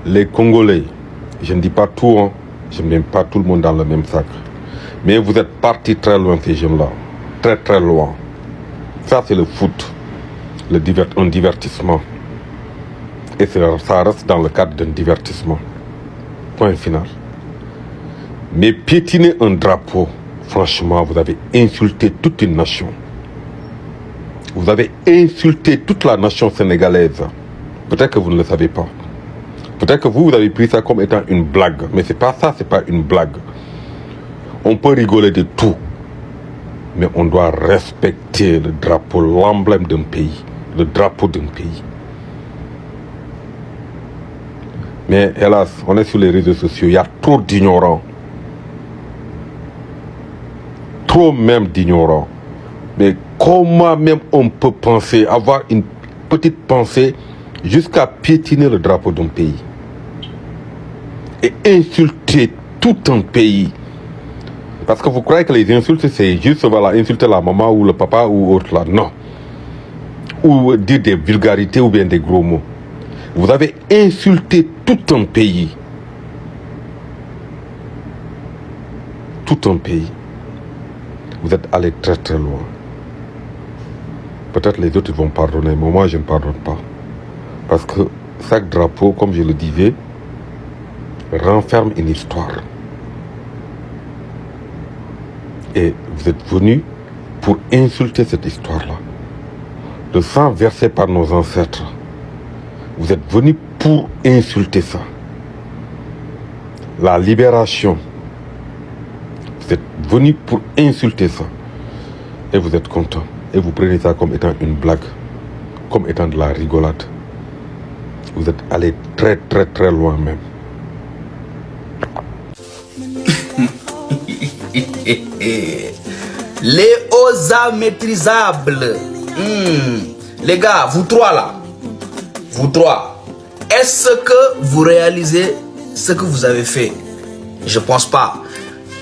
Les Congolais, je ne dis pas tout, hein, je ne mets pas tout le monde dans le même sac. Mais vous êtes partis très loin, ces jeunes-là. Très très loin. Ça, c'est le foot. Un divertissement. Et ça reste dans le cadre d'un divertissement. Point final. Mais piétiner un drapeau, franchement, vous avez insulté toute une nation. Vous avez insulté toute la nation sénégalaise. Peut-être que vous ne le savez pas. Peut-être que vous avez pris ça comme étant une blague. Mais c'est pas ça, c'est pas une blague. On peut rigoler de tout. Mais on doit respecter le drapeau, l'emblème d'un pays. Le drapeau d'un pays. Mais hélas, on est sur les réseaux sociaux. Il y a trop d'ignorants. Trop même d'ignorants. Mais comment même on peut penser, avoir une petite pensée jusqu'à piétiner le drapeau d'un pays et insulter tout un pays? Parce que vous croyez que les insultes, c'est juste voilà, insulter la maman ou le papa ou autre là. Non. Ou dire des vulgarités ou bien des gros mots. Vous avez insulté tout un pays. Tout un pays. Vous êtes allé très très loin. Peut-être les autres vont pardonner, mais moi je ne pardonne pas. Parce que chaque drapeau, comme je le disais, renferme une histoire. Et vous êtes venus pour insulter cette histoire-là. Le sang versé par nos ancêtres. Vous êtes venus pour insulter ça. La libération. Vous êtes venus pour insulter ça. Et vous êtes contents. Et vous prenez ça comme étant une blague. Comme étant de la rigolade. Vous êtes allés très très très loin même. Les OSA maîtrisables. Les gars, vous trois là. Vous trois. Est-ce que vous réalisez ce que vous avez fait? Je pense pas.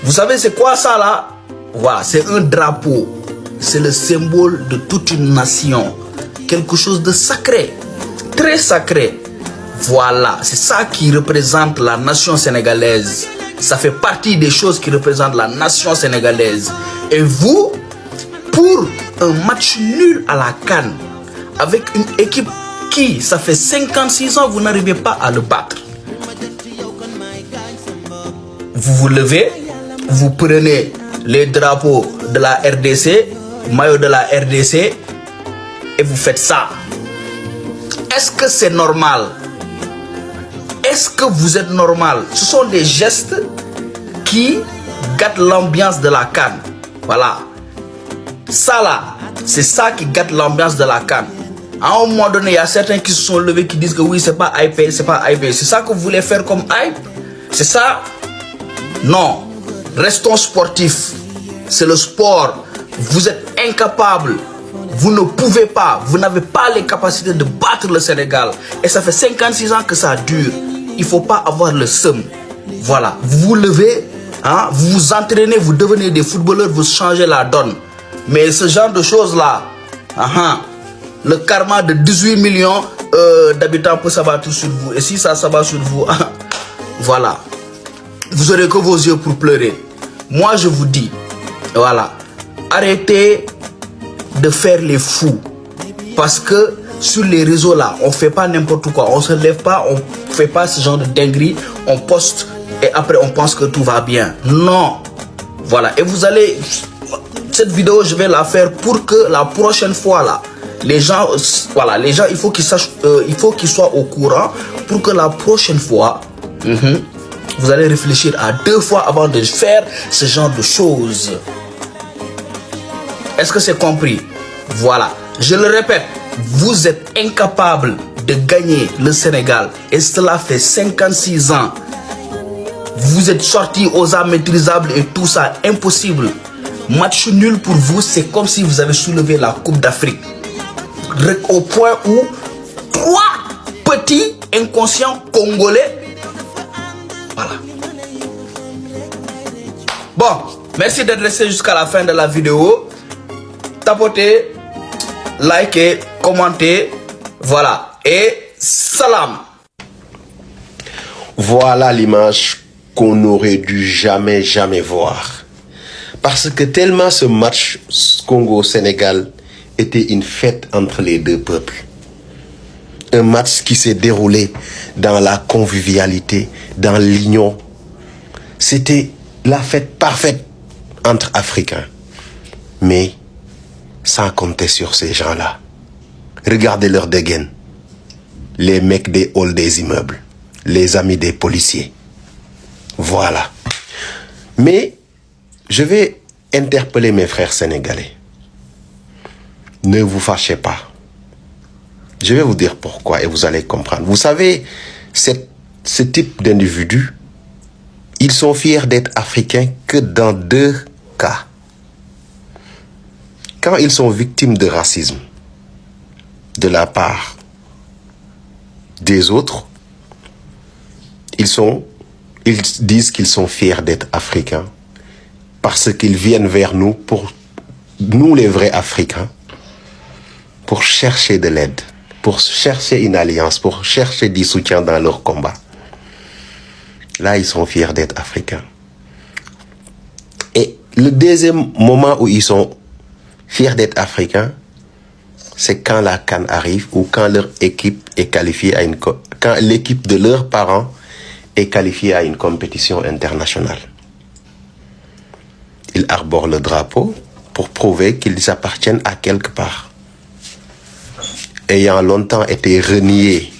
Vous savez c'est quoi ça là? Voilà, c'est un drapeau. C'est le symbole de toute une nation. Quelque chose de sacré. Très sacré. Voilà, c'est ça qui représente la nation sénégalaise. Ça fait partie des choses qui représentent la nation sénégalaise. Et vous, pour un match nul à la CAN, avec une équipe qui, ça fait 56 ans, vous n'arrivez pas à le battre. Vous vous levez, vous prenez les drapeaux de la RDC, maillot de la RDC, et vous faites ça. Est-ce que c'est normal? Est-ce que vous êtes normal? Ce sont des gestes qui gâtent l'ambiance de la CAN. Voilà. Ça là, c'est ça qui gâte l'ambiance de la CAN. À un moment donné, il y a certains qui se sont levés qui disent que oui, c'est pas hype, c'est pas hype. C'est ça que vous voulez faire comme hype? C'est ça? Non. Restons sportifs. C'est le sport. Vous êtes incapables. Vous ne pouvez pas. Vous n'avez pas les capacités de battre le Sénégal. Et ça fait 56 ans que ça dure. Il ne faut pas avoir le seum. Voilà. Vous vous levez, hein, vous vous entraînez, vous devenez des footballeurs, vous changez la donne. Mais ce genre de choses-là, le karma de 18 millions d'habitants peut s'abattre sur vous. Et si ça s'abat sur vous, voilà. Vous aurez que vos yeux pour pleurer. Moi, je vous dis, voilà, arrêtez de faire les fous. Parce que sur les réseaux là, on fait pas n'importe quoi. On se lève pas, on fait pas ce genre de dinguerie. On poste et après on pense que tout va bien. Non. Voilà. Et vous allez... Cette vidéo, je vais la faire pour que la prochaine fois là, les gens, voilà, les gens, il faut qu'ils sachent, il faut qu'ils soient au courant pour que la prochaine fois, vous allez réfléchir à 2 fois avant de faire ce genre de choses. Est-ce que c'est compris? Voilà. Je le répète, vous êtes incapable de gagner le Sénégal et cela fait 56 ans. Vous êtes sortis aux armes maîtrisables et tout ça, impossible. Match nul pour vous, c'est comme si vous avez soulevé la Coupe d'Afrique. Au point où 3 petits inconscients congolais. Voilà. Bon, merci d'être resté jusqu'à la fin de la vidéo. Tapotez, likez, commentez. Voilà. Et salam. Voilà l'image qu'on aurait dû jamais voir. Parce que tellement ce match Congo-Sénégal était une fête entre les deux peuples. Un match qui s'est déroulé dans la convivialité, dans l'union. C'était la fête parfaite entre Africains. Mais sans compter sur ces gens-là. Regardez leur dégaine. Les mecs des halls des immeubles. Les amis des policiers. Voilà. Mais je vais interpeller mes frères sénégalais. Ne vous fâchez pas. Je vais vous dire pourquoi et vous allez comprendre. Vous savez, ce type d'individus, ils sont fiers d'être africains que dans 2 cas. Quand ils sont victimes de racisme de la part des autres, ils disent qu'ils sont fiers d'être africains parce qu'ils viennent vers nous, pour nous les vrais Africains, pour chercher de l'aide, pour chercher une alliance, pour chercher du soutien dans leur combat. Là, ils sont fiers d'être africains. Et le deuxième moment où ils sont fiers d'être africains, c'est quand la CAN arrive ou quand leur équipe est qualifiée quand l'équipe de leurs parents est qualifiée à une compétition internationale. Ils arborent le drapeau pour prouver qu'ils appartiennent à quelque part. Ayant longtemps été reniés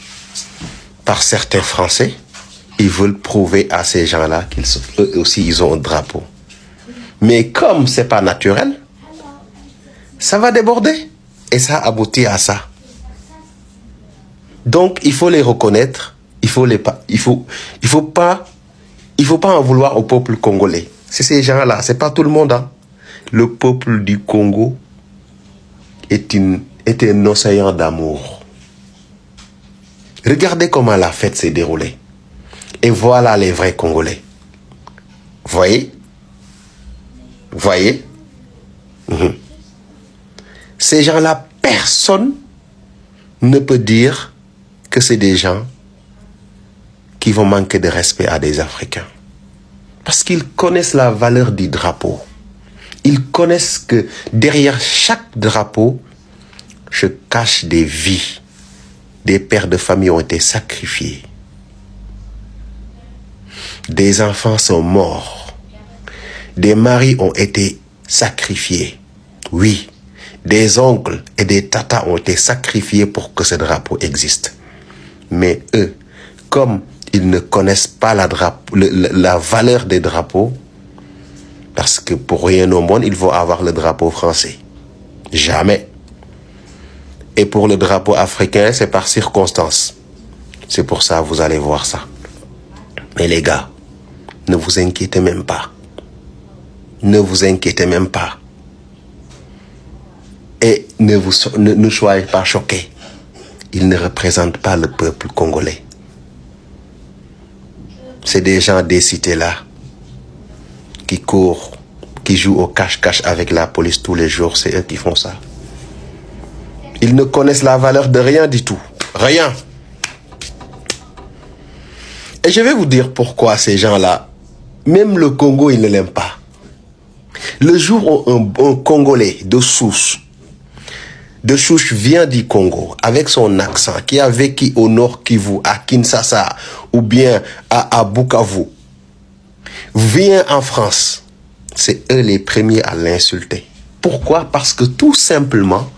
par certains Français, ils veulent prouver à ces gens-là qu'eux aussi ils ont un drapeau. Mais comme c'est pas naturel, ça va déborder et ça aboutit à ça. Donc il faut les reconnaître, il faut pas en vouloir au peuple congolais. C'est ces gens-là, c'est pas tout le monde. Hein. Le peuple du Congo est un océan d'amour. Regardez comment la fête s'est déroulée. Et voilà les vrais Congolais. Voyez? Ces gens-là, personne ne peut dire que c'est des gens qui vont manquer de respect à des Africains. Parce qu'ils connaissent la valeur du drapeau. Ils connaissent que derrière chaque drapeau se cachent des vies. Des pères de famille ont été sacrifiés. Des enfants sont morts. Des maris ont été sacrifiés. Oui, des oncles et des tatas ont été sacrifiés pour que ce drapeau existe. Mais eux, comme ils ne connaissent pas la valeur des drapeaux, parce que pour rien au monde, ils vont avoir le drapeau français. Jamais. Et pour le drapeau africain, c'est par circonstance. C'est pour ça que vous allez voir ça. Mais les gars, ne vous inquiétez même pas. Ne vous inquiétez même pas. Et ne soyez pas choqués. Ils ne représentent pas le peuple congolais. C'est des gens des cités-là qui courent, qui jouent au cache-cache avec la police tous les jours. C'est eux qui font ça. Ils ne connaissent la valeur de rien du tout. Rien. Et je vais vous dire pourquoi ces gens-là, même le Congo, ils ne l'aiment pas. Le jour où un Congolais de souche vient du Congo, avec son accent, qui a vécu au Nord Kivu, à Kinshasa, ou bien à Bukavu, vient en France, c'est eux les premiers à l'insulter. Pourquoi? Parce que tout simplement,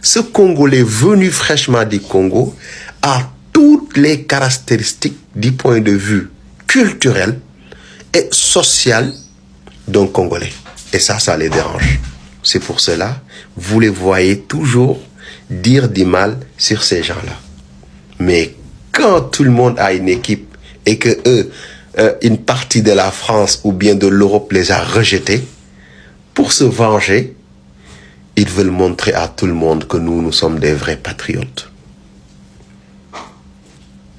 ce Congolais venu fraîchement du Congo a toutes les caractéristiques du point de vue culturel et social d'un Congolais. Et ça les dérange. C'est pour cela, vous les voyez toujours dire du mal sur ces gens-là. Mais quand tout le monde a une équipe et que une partie de la France ou bien de l'Europe les a rejetés, pour se venger, ils veulent montrer à tout le monde que nous sommes des vrais patriotes.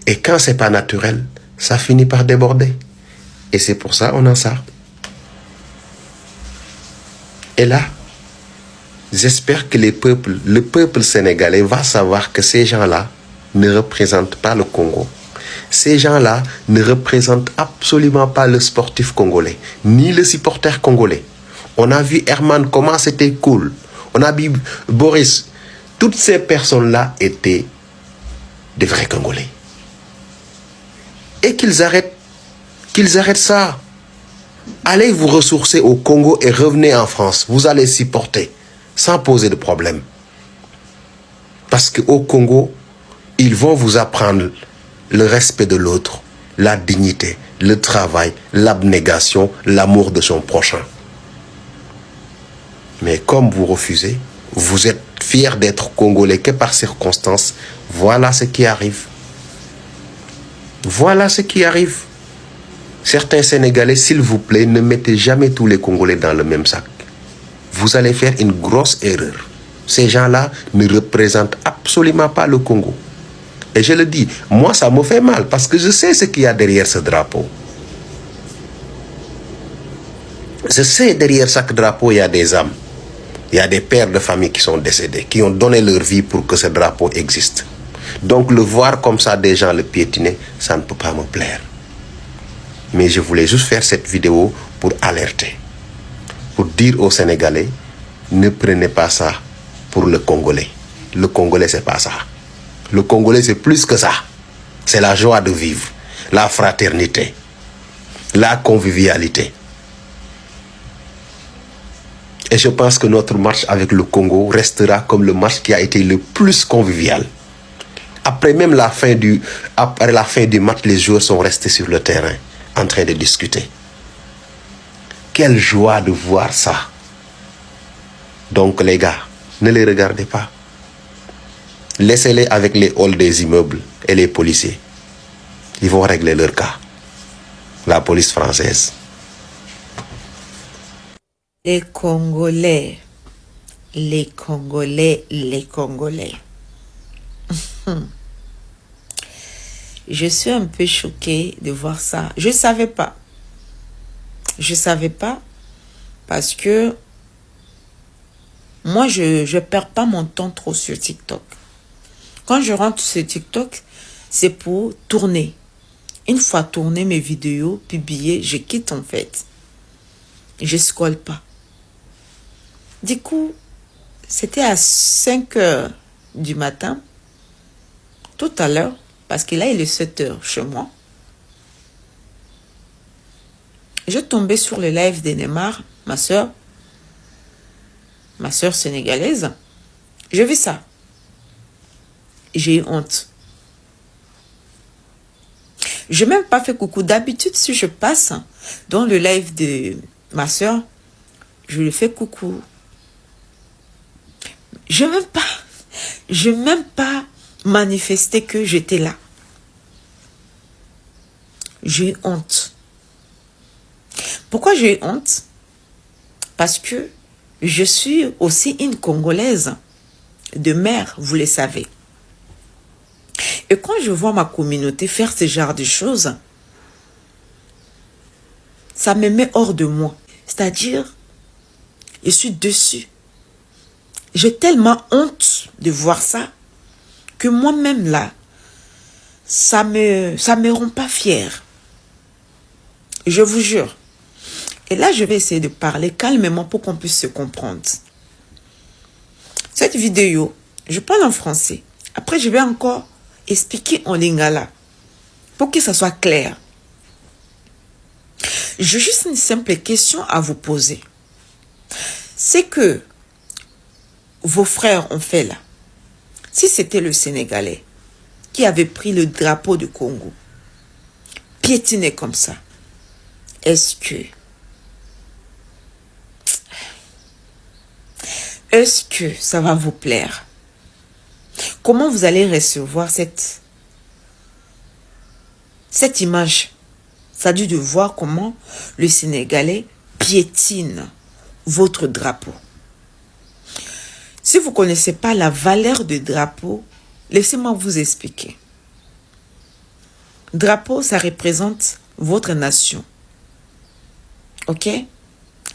Et quand c'est pas naturel, ça finit par déborder. Et c'est pour ça qu'on en sort. Et là, j'espère que le peuple sénégalais va savoir que ces gens-là ne représentent pas le Congo. Ces gens-là ne représentent absolument pas le sportif congolais, ni le supporter congolais. On a vu Herman, comment c'était cool. On a vu Boris. Toutes ces personnes-là étaient des vrais Congolais. Et qu'ils arrêtent ça. Allez vous ressourcer au Congo et revenez en France. Vous allez supporter sans poser de problème. Parce qu'au Congo, ils vont vous apprendre le respect de l'autre, la dignité, le travail, l'abnégation, l'amour de son prochain. Mais comme vous refusez, vous êtes fiers d'être Congolais que par circonstance, voilà ce qui arrive. Voilà ce qui arrive. Certains Sénégalais, s'il vous plaît, ne mettez jamais tous les Congolais dans le même sac. Vous allez faire une grosse erreur. Ces gens-là ne représentent absolument pas le Congo. Et je le dis, moi ça me fait mal parce que je sais ce qu'il y a derrière ce drapeau. Je sais derrière chaque drapeau, il y a des âmes. Il y a des pères de famille qui sont décédés, qui ont donné leur vie pour que ce drapeau existe. Donc le voir comme ça, des gens le piétiner, ça ne peut pas me plaire. Mais je voulais juste faire cette vidéo pour alerter. Pour dire aux Sénégalais, ne prenez pas ça pour le Congolais. Le Congolais, c'est pas ça. Le Congolais, c'est plus que ça. C'est la joie de vivre, la fraternité, la convivialité. Et je pense que notre match avec le Congo restera comme le match qui a été le plus convivial. Après même après la fin du match, les joueurs sont restés sur le terrain en train de discuter. Quelle joie de voir ça. Donc les gars, ne les regardez pas. Laissez-les avec les halls des immeubles et les policiers. Ils vont régler leur cas. La police française. Les Congolais, les Congolais, les Congolais. Je suis un peu choquée de voir ça. Je savais pas. Je savais pas parce que moi, je perds pas mon temps trop sur TikTok. Quand je rentre sur TikTok, c'est pour tourner. Une fois tourné mes vidéos, publiées, je quitte en fait. Je scrolle pas. Du coup, c'était à 5 h du matin, tout à l'heure, parce que là, il est 7 h chez moi. Je tombais sur le live de Neymar, ma soeur sénégalaise. J'ai vu ça. J'ai eu honte. Je n'ai même pas fait coucou. D'habitude, si je passe dans le live de ma soeur, je lui fais coucou. Je n'ai même pas manifesté que j'étais là. J'ai eu honte. Pourquoi j'ai eu honte? Parce que je suis aussi une Congolaise de mère, vous le savez. Et quand je vois ma communauté faire ce genre de choses, ça me met hors de moi. C'est-à-dire, je suis dessus. J'ai tellement honte de voir ça que moi-même là, ça me rend pas fière. Je vous jure. Et là, je vais essayer de parler calmement pour qu'on puisse se comprendre. Cette vidéo, je parle en français. Après, je vais encore expliquer en lingala pour que ça soit clair. J'ai juste une simple question à vous poser. C'est que vos frères ont fait là. Si c'était le Sénégalais qui avait pris le drapeau du Congo, piétiné comme ça, est-ce que ça va vous plaire? Comment vous allez recevoir cette image? Ça a dû de voir comment le Sénégalais piétine votre drapeau. Si vous ne connaissez pas la valeur du drapeau, laissez-moi vous expliquer. Drapeau, ça représente votre nation. Ok?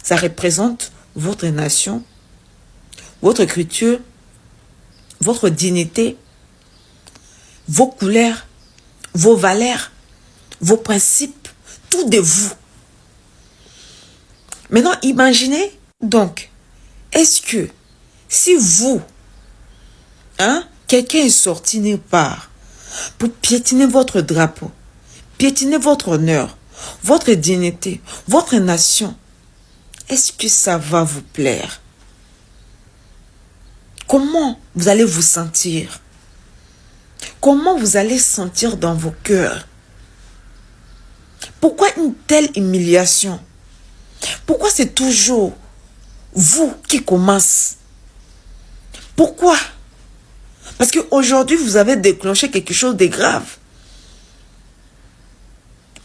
Ça représente votre nation, votre culture, votre dignité, vos couleurs, vos valeurs, vos principes, tout de vous. Maintenant, imaginez donc, est-ce que si vous, quelqu'un est sorti nulle part pour piétiner votre drapeau, piétiner votre honneur, votre dignité, votre nation, est-ce que ça va vous plaire? Comment vous allez vous sentir? Comment vous allez sentir dans vos cœurs? Pourquoi une telle humiliation? Pourquoi c'est toujours vous qui commence? Pourquoi? Parce qu'aujourd'hui, vous avez déclenché quelque chose de grave.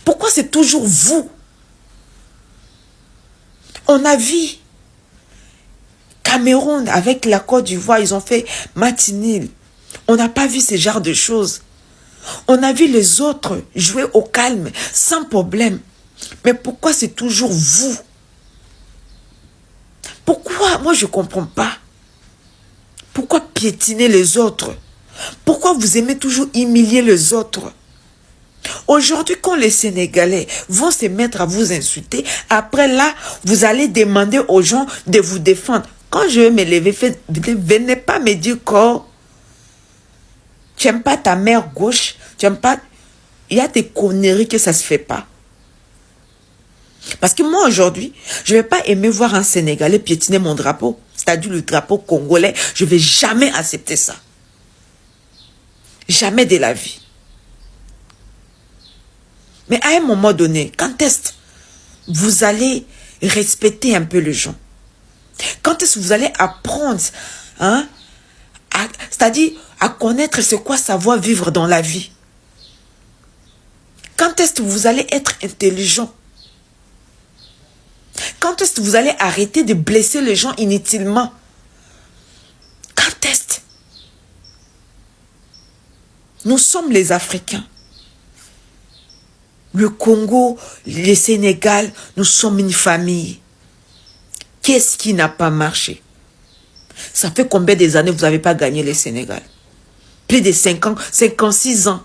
Pourquoi c'est toujours vous? On a vu Cameroun avec la Côte d'Ivoire, ils ont fait match nul. On n'a pas vu ce genre de choses. On a vu les autres jouer au calme, sans problème. Mais pourquoi c'est toujours vous? Pourquoi? Moi, je ne comprends pas. Pourquoi piétiner les autres? Pourquoi vous aimez toujours humilier les autres? Aujourd'hui, quand les Sénégalais vont se mettre à vous insulter, après là, vous allez demander aux gens de vous défendre. Quand je vais me lever, venez pas me dire que tu n'aimes pas ta mère gauche, tu n'aimes pas... Il y a des conneries que ça ne se fait pas. Parce que moi, aujourd'hui, je ne vais pas aimer voir un Sénégalais piétiner mon drapeau, c'est-à-dire le drapeau congolais. Je ne vais jamais accepter ça. Jamais de la vie. Mais à un moment donné, quand est-ce que vous allez respecter un peu les gens? Quand est-ce que vous allez apprendre, c'est-à-dire à connaître ce quoi savoir vivre dans la vie? Quand est-ce que vous allez être intelligent? Quand est-ce que vous allez arrêter de blesser les gens inutilement? Quand est-ce? Nous sommes les Africains. Le Congo, le Sénégal, nous sommes une famille. Qu'est-ce qui n'a pas marché? Ça fait combien des années vous n'avez pas gagné le Sénégal? Plus de 5 ans, 56 ans.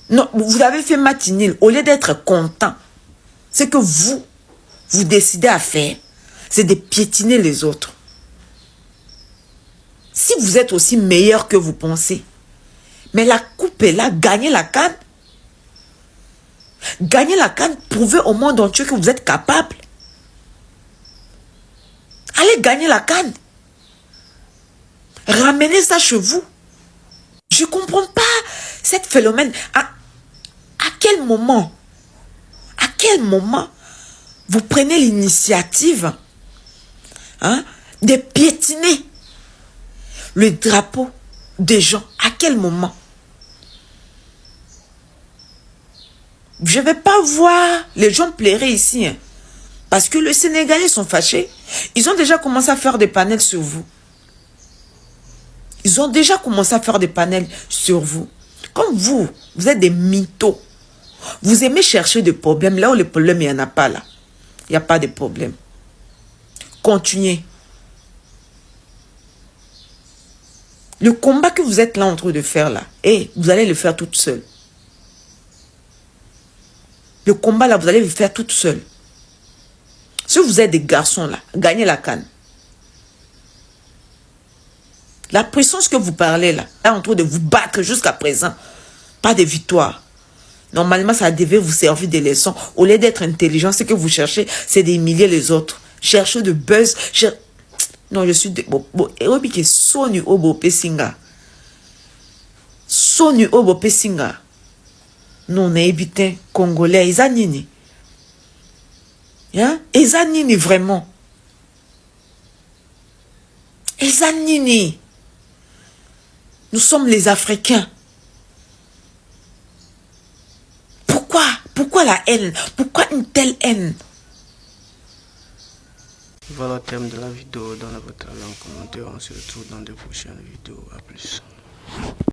Non, vous avez fait match nul. Au lieu d'être content, ce que vous décidez à faire, c'est de piétiner les autres. Si vous êtes aussi meilleur que vous pensez, mais la coupe est là, gagnez la CAN. Gagnez la CAN, prouvez au monde entier que vous êtes capable. Allez gagner la CAN. Ramenez ça chez vous. Je ne comprends pas ce phénomène. À quel moment vous prenez l'initiative de piétiner le drapeau des gens? À quel moment? Je ne vais pas voir les gens pleurer ici. Parce que les Sénégalais sont fâchés. Ils ont déjà commencé à faire des panels sur vous. Ils ont déjà commencé à faire des panels sur vous. Comme vous êtes des mythos. Vous aimez chercher des problèmes. Là où les problèmes, il n'y en a pas là. Il n'y a pas de problème. Continuez. Le combat que vous êtes là en train de faire là, vous allez le faire toute seule. Le combat là, vous allez le faire toute seule. Si vous êtes des garçons là, gagnez la CAN. La puissance que vous parlez là, en train de vous battre jusqu'à présent, pas de victoire. Normalement, ça devait vous servir de leçon. Au lieu d'être intelligent, ce que vous cherchez, c'est d'humilier les autres. Cherchez de buzz. Non, je suis... Et Sonu Obo Pesinga. Sonu Obo Pesinga. Non, on est habité Congolais. Ils anini. Ils anini vraiment. Ils anini. Nous sommes les Africains. Pourquoi la haine? Pourquoi une telle haine? Voilà le thème de la vidéo. Donnez votre avis en commentaire. On se retrouve dans de prochaines vidéos. À plus.